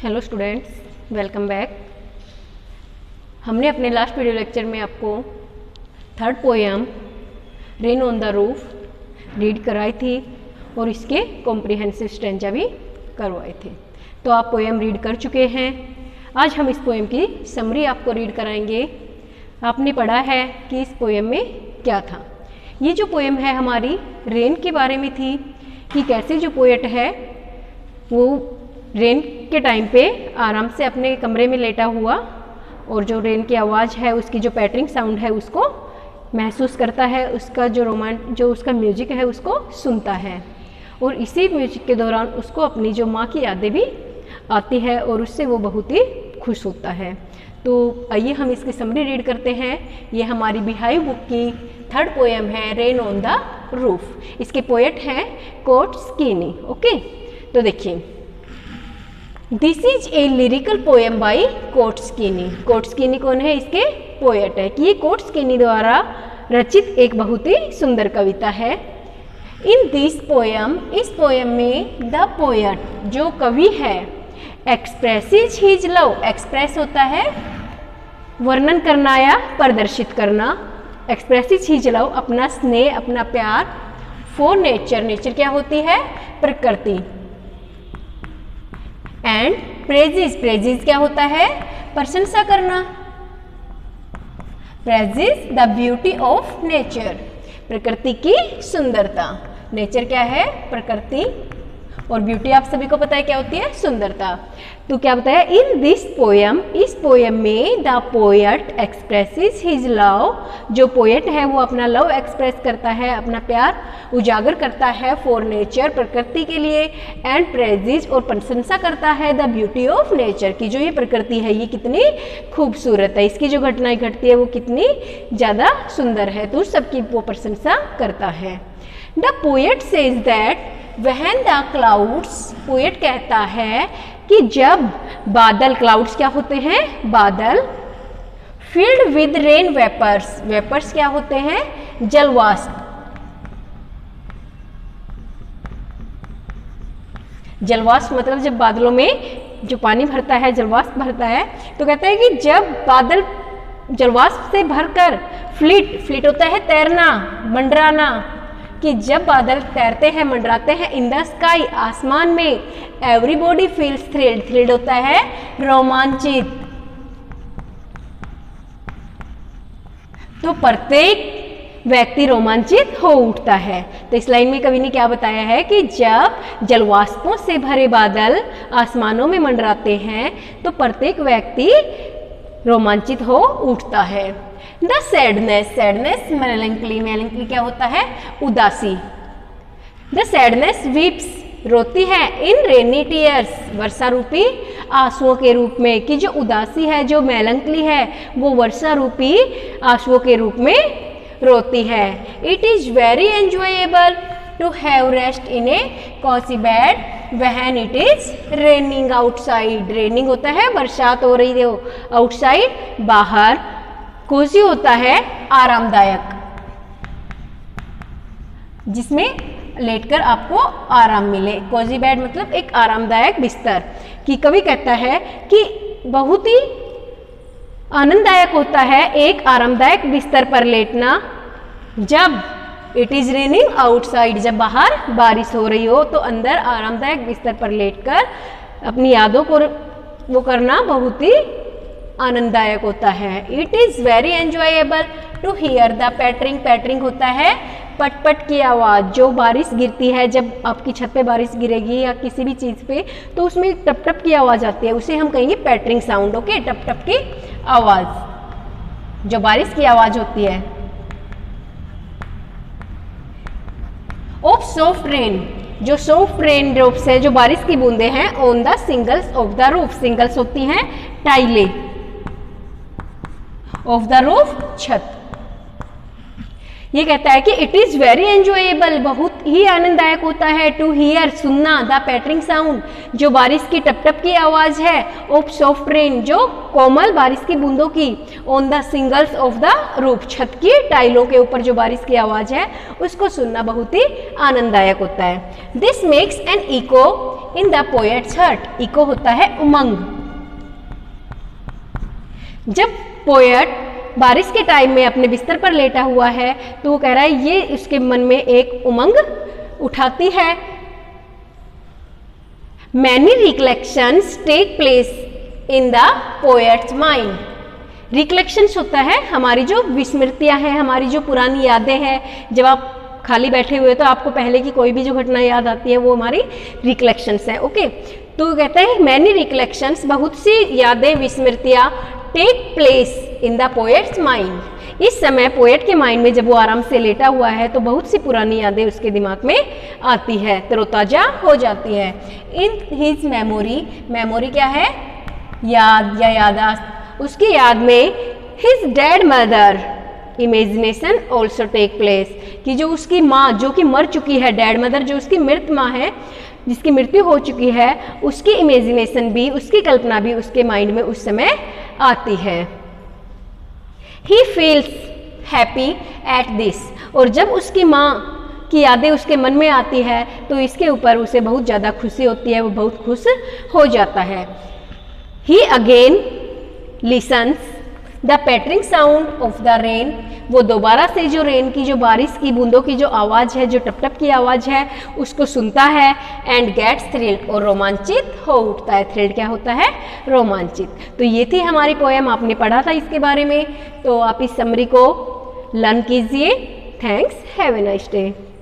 Hello students, welcome back. हमने अपने last video lecture में आपको third poem rain on the roof read कराई थी और इसके कॉम्प्रिहेंसिव स्टैंजा भी करवाए थे। तो आप पोएम रीड कर चुके हैं। आज हम इस पोएम की समरी आपको रीड कराएंगे। आपने पढ़ा है कि इस पोएम में क्या था। ये जो पोएम है हमारी रेन के बारे में थी कि कैसे जो पोएट है वो रेन के टाइम पे आराम से अपने कमरे में लेटा हुआ और जो रेन की आवाज़ है उसकी जो पैटरिंग साउंड है उसको महसूस करता है, उसका जो उसका म्यूजिक है उसको सुनता है और इसी म्यूजिक के दौरान उसको अपनी जो माँ की यादें भी आती है और उससे वो बहुत ही खुश होता है। तो आइए हम इसकी समरी रीड करते हैं। ये हमारी बिहाइव बुक की थर्ड पोएम है रेन ऑन द रूफ। इसके पोएट हैं कोर्ट स्कीनी। ओके, तो देखिए, this is a lyrical poem by court स्कीनी। Court स्कीनी कौन है? इसके पोएट है कि ये कोर्ट स्कीनी द्वारा रचित एक बहुत ही सुंदर कविता है। इन दिस पोएम, इस पोएम में द पोएट जो कवि है एक्सप्रेसिज हिज लव, एक्सप्रेस होता है वर्णन करना या प्रदर्शित करना, एक्सप्रेसिज हिज लव अपना स्नेह, अपना प्यार, फॉर नेचर, नेचर क्या होती है? प्रकृति, एंड प्रेजिज, प्रेजिज क्या होता है? प्रशंसा करना, प्रेजिज द ब्यूटी ऑफ नेचर, प्रकृति की सुंदरता। नेचर क्या है? प्रकृति, और ब्यूटी आप सभी को पता है क्या होती है? सुंदरता। तो क्या बताया? इन दिस पोएम, इस पोएम में द पोएट एक्सप्रेसिज हिज लव, जो पोएट है वो अपना लव एक्सप्रेस करता है, अपना प्यार उजागर करता है फॉर नेचर, प्रकृति के लिए, एंड प्रेजिज और प्रशंसा करता है द ब्यूटी ऑफ नेचर की जो ये प्रकृति है ये कितनी खूबसूरत है, इसकी जो घटनाएं घटती है वो कितनी ज़्यादा सुंदर है, तो सबकी वो प्रशंसा करता है। The poet says that when the clouds, poet कहता है कि जब बादल, क्लाउड्स क्या होते हैं? बादल, filled with rain vapours, vapours क्या होते हैं? जलवाष्प, जलवाष्प मतलब जब बादलों में जो पानी भरता है, जलवाष्प भरता है, तो कहता है कि जब बादल जलवाष्प से भरकर फ्लीट, फ्लीट होता है तैरना, मंडराना, कि जब बादल तैरते हैं, मंडराते हैं इन द स्काई, आसमान में, एवरीबॉडी फील्स थ्रिल्ड, थ्रिल्ड होता है रोमांचित, तो प्रत्येक व्यक्ति रोमांचित हो उठता है। तो इस लाइन में कवि ने क्या बताया है कि जब जलवाष्पों से भरे बादल आसमानों में मंडराते हैं तो प्रत्येक व्यक्ति रोमांचित हो उठता है। द सैडनेस, सैडनेस मेलैंकली, मेलैंकली क्या होता है? उदासी। द सैडनेस वीप्स, रोती है इन रेनी टीयर्स, वर्षा रूपी आंसुओं के रूप में, कि जो उदासी है, जो मेलैंकली है वो वर्षा रूपी आंसुओं के रूप में रोती है। It is very enjoyable to have rest in a cosy bed when it is raining outside, raining होता है बरसात हो रही हो, आउटसाइड बाहर, कोजी होता है आरामदायक, जिसमें लेटकर आपको आराम मिले। कोजी बेड मतलब एक आरामदायक बिस्तर। कि कवि कहता है कि बहुत ही आनंददायक होता है एक आरामदायक बिस्तर पर लेटना जब इट इज रेनिंग आउटसाइड, जब बाहर बारिश हो रही हो, तो अंदर आरामदायक बिस्तर पर लेटकर अपनी यादों को वो करना बहुत ही आनंददायक होता है। It is very enjoyable to hear the pattering, pattering होता है पटपट की आवाज़, जो बारिश गिरती है, जब आपकी छत पे बारिश गिरेगी या किसी भी चीज़ पे तो उसमें टप टप की आवाज़ आती है, उसे हम कहेंगे पैटरिंग साउंड। ओके, टप टप की आवाज़, जो बारिश की आवाज़ होती है। ऑफ सॉफ्ट रेन, जो सॉफ्ट रेन ड्रॉप्स है, जो बारिश की बूंदे हैं, on the singles of the roof, singles होती हैं टाइलें, ऑफ द रूफ छत। ये कहता है कि इट इज वेरी एंजॉयबल, बहुत ही आनंददायक होता है, टू हियर, सुनना, द पैटरिंग साउंड, जो बारिश की टप टप की आवाज है, ऑफ सॉफ्ट रेन, जो कोमल बारिश की बूंदों की, on the singles of the roof, छत की टाइलों के ऊपर जो बारिश की आवाज है उसको सुनना बहुत ही आनंददायक होता है। This makes an echo, in the poet's hut. Echo होता है उमंग। जब पोएट बारिश के टाइम में अपने बिस्तर पर लेटा हुआ है तो वो कह रहा है ये उसके मन में एक उमंग उठाती है। Many recollections take place in the poet's mind. Recollections होता है हमारी जो विस्मृतियां हैं, हमारी जो पुरानी यादें हैं। जब आप खाली बैठे हुए तो आपको पहले की कोई भी जो घटना याद आती है वो हमारी रिकलेक्शंस है। ओके, तो कहते हैं मैनी रिकलेक्शंस, बहुत सी यादें, विस्मृतियां take place in the poet's mind. इस समय पोएट के माइंड में जब वो आराम से लेटा हुआ है तो बहुत सी पुरानी यादें उसके दिमाग में आती है, तरोताजा हो जाती है। इन हिज मेमोरी, मेमोरी क्या है? याद या यादाश्त। उसकी याद में his dead mother imagination also take place, कि जो उसकी माँ जो कि मर चुकी है, डेड मदर जो उसकी मृत माँ है, जिसकी मृत्यु हो चुकी है, उसकी इमेजिनेशन भी, उसकी कल्पना भी उसके माइंड में उस समय आती है। He feels happy at this, और जब उसकी माँ की यादें उसके मन में आती है तो इसके ऊपर उसे बहुत ज़्यादा खुशी होती है, वो बहुत खुश हो जाता है। He again listens the pattering sound of the rain, वो दोबारा से जो रेन की, जो बारिश की बूंदों की जो आवाज़ है, जो टप टप की आवाज़ है, उसको सुनता है। एंड गेट्स थ्रिल्ड, और रोमांचित हो उठता है। थ्रिल्ड क्या होता है? रोमांचित। तो ये थी हमारी पोएम, आपने पढ़ा था इसके बारे में, तो आप इस समरी को लर्न कीजिए। Thanks, have a nice day.